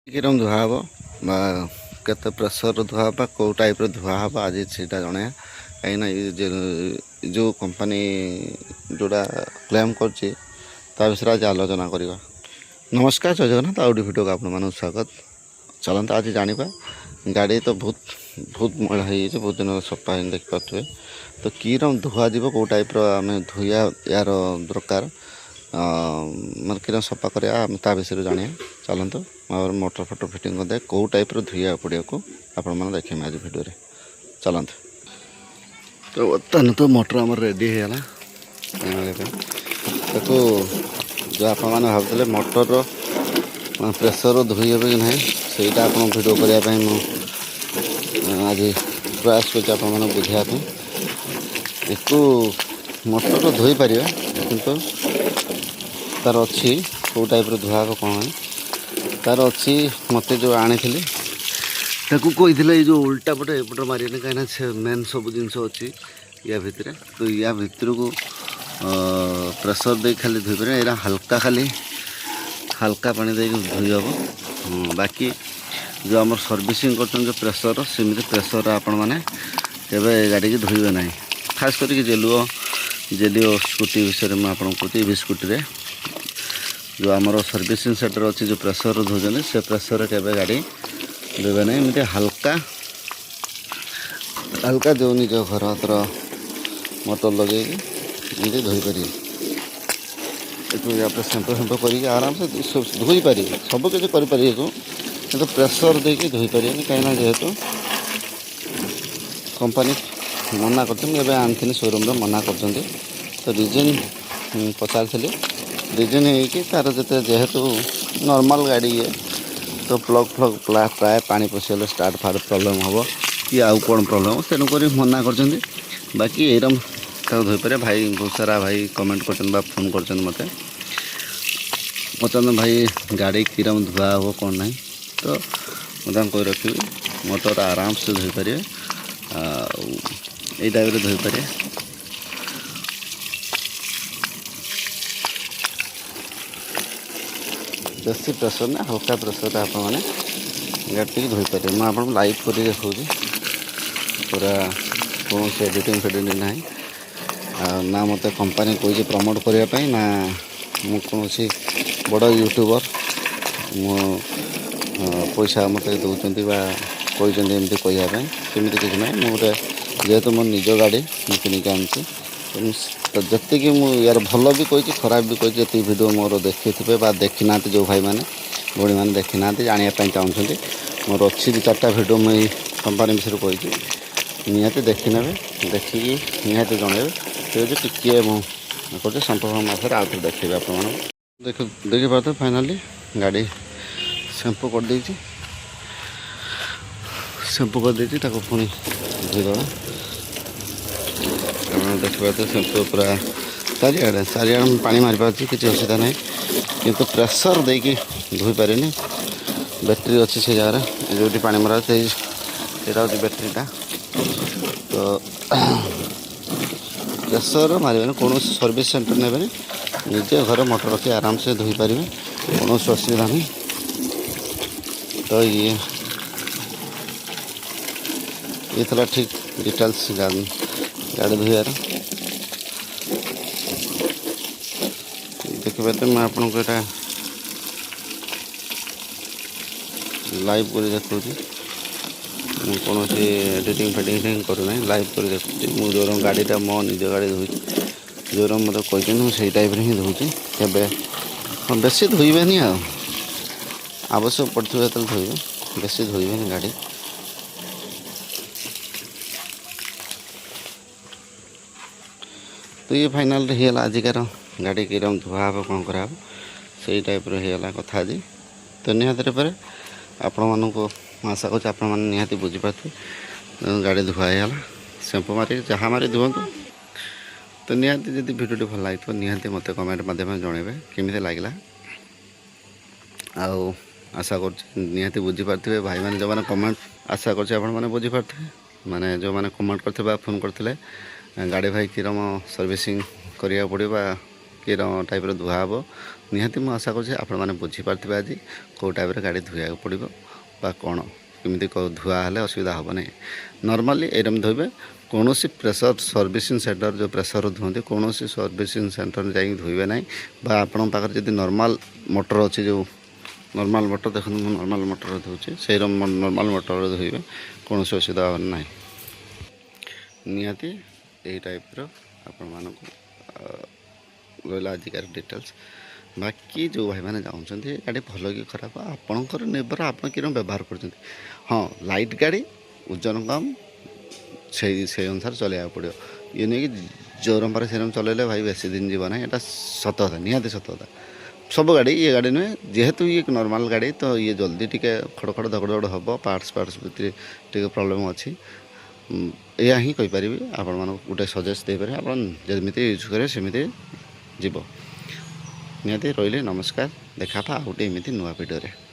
किरम धुआ हे केते प्रेसर धुआ हे कौ टाइप धुआ हे आज सीटा जन कहीं जो कंपनी जोड़ा क्लेम कर विषय आज आलोचना करवा। नमस्कार जय जगन्नाथ आउट भिडियो को आप स्वागत। चलते आज जाना गाड़ी तो बहुत बहुत मैला हो बहुत दिन सफा देखिपे तो किरम धुआ जीव कौ टाइप आम धुआ यार दरकार मतलब किरम सफा करा विषय जाना। चलते और मोटर फोटो फिटिंग करदे कौ टाइप धुआ पड़े को आपण देखें आज वीडियो रे। चलते तो बर्तमान तो मोटर आम रेडी होगा ताको जो आप भावते मोटर प्रेसर धोई हे कि ना सहीटा आप भिडियो करने आज प्रयास कर बुझापी एक मोटर धोई पार किंतु तार अच्छी कौ टाइप धुआ हे कौन तार अच्छी मत जो आनी कही जो उल्टा पटे एपटे मारे कहीं मेन सब जिन अच्छी या भितर तो या भितर को प्रेसर दे खाली धोई पारे यहाँ हल्का खाली हल्का पानी दे धोई हम बाकी जो आम सर्विसिंग कर जो प्रेसर सेमती प्रेसर आपण मैंने गाड़ी की धोइबे ना खास करके जेलिओ स्कूटी विषय में आपको कहती ईवी स्कूटी रे जो आमर सर्विसिंग सेंटर अच्छी जो प्रेसर धोने से प्रेसर केवे गाड़ी देवे ना एमती हल्का हल्का जो निज घर तर मोटर लगे ये धोई पारे सेम्पो सेम्पो कर आराम से धोई पारे सब किसी करें तो प्रेसर देके धोई पारे कहीं जेहेतु कंपनी मना कर आनी शोरूम मना कर तो रिजन पचारि रिजन है तार जो जेहेतु नॉर्मल गाड़ी है तो प्लग फ्लग प्राय पानी पशिगले स्टार्ट फार्ट प्रॉब्लम हम कि आउ कौन प्रॉब्लम हम तेणुक मना कर बाकी एरम धोई पारे भाई बहुत सारा भाई कमेंट कर फोन कर मत पचार भाई गाड़ी किरम धुआ हो कौन ना तो मुझे कही रखी मोटर आराम से धोई पारे ये टाइप धोई पारे बेसी प्रेसर ना हल्का प्रेसर आप गाड़ी धोई पारे मुझे आपको लाइव कर देखा पूरा कौन से एडिटिंग फेडिटिंग ना ना मत कंपनी कही प्रमोट करने ना मु कौन बड़ यूट्यूबर मो पैसा मत दौरान कहते एमती कहवाई सेमती किसी ना मुझे जेहेतु मो निज गाड़ी मुझे किनिक आनी तो जी यार भल भी कही खराब भी कही जी भिडियो मोर देखी थे देखी ना जो भाई मैंने भौणी मैंने देखी ना जानापी चाहते मोर अच्छी 2-4टा भिडियो मुझे कंपनी विषय कही निहाती देखी ने देखिकी निहाती जनइबे तो टिके मुझे संपर्क मासरे आउ थे देखिए आप देखी पाते फाइनाली गाड़ी शैम्पू कर देती शैम्पू कर देती पुणी धोईदे देखिए तो शैम्पू पूरा चारिआड़े पानी मारी पार्टी किसी असुविधा ना किंतु प्रेसर देकी धोई पारे बैटेरी अच्छी से जगह जो पानी मरा यहाँ हूँ बैटेरीटा तो प्रेसर मारे कौन सर्विस सेंटर ने निजे घर मोटर रखी आराम से धोई पारे कौन असुविधा नहीं तो ये थोड़ा ठीक डिटेल्स गाड़ी धोयार देखिए तो मैं आपको यहाँ लाइव कर देखा कौन से एडिटिंग फेडिटिंग करूना लाइव कर देखुची मुझे जो गाड़ीटा मो निज गाड़ी धोई जो मतलब कहते मुझे टाइप ही धोची के बेसी धोइबे आवश्यक पड़े तो धोइबे बेसी धोइबे गाड़ी तो ये फाइनाल होगा आजिकार गाड़ी किरम धुआ हे कौन करा से टाइप होगा कथा आज तो निहती पर आपण मानक आशा कर आप निहाती बुझीपारे गाड़ी धुआ होगा शैम्पू मारे जहाँ मारे धुआं तो निहाती जब भिडियो भल लगे निहाती मत कमेंट माध्यम जनइबे केमी लगला आउ आशा कर निहाती बुझीपारे भाई मैंने जो मैंने कमेंट आशा कर बुझीपारे माने जो मैंने कमेंट करते फोन करते गाड़ी भाई किरम सर्विसिंग करा पड़े किरम टाइप धुआ हे निहाती मुझे आशा करुँचे आपने बुझीपारे आज कौ टाइप गाड़ी धोया पड़ो बा कौन केमी धुआ हेल्ले असुविधा हम ना नर्माली एरम धोबे कौन प्रेसर सर्विसिंग सेंटर जो प्रेसर धुंती कौन सर्विसिंग सेंटर जा धोबे ना आपण पाखे जब नॉर्मल मोटर अच्छी जो नॉर्मल मोटर देखो नॉर्मल मोटर धोचे से नॉर्मल मोटर धोबे कौन असुविधा हम ना निहाती यही टाइप आपण मानक रहा आजिकार डिटेल्स बाकी जो भाई मैंने चाहते गाड़ी भल कि खराब आपणकर निर्भर आप व्यवहार कर हाँ लाइट गाड़ी ओजन कम से अनुसार चलैया पड़ो ये नहीं कि जोरम पर सेरम चलैले भाई बेसी दिन जीवन ना यहाँ सत कथा निहाती सत कथा सब गाड़ी ये गाड़ी नुहे जेहेतु ये नॉर्मल गाड़ी तो ये जल्दी टिके खड़ खड़ दगड़ दगड़ हम पार्ट्स भितर टे प्रॉब्लम अच्छी या ही कहीपरि आपण मानक गोटे सजेस्ट दे पारे आप जमी यूज करेंगे सेमती जीव निहाती रही नमस्कार देखा आ गोटे एमती नुआ भिडियो।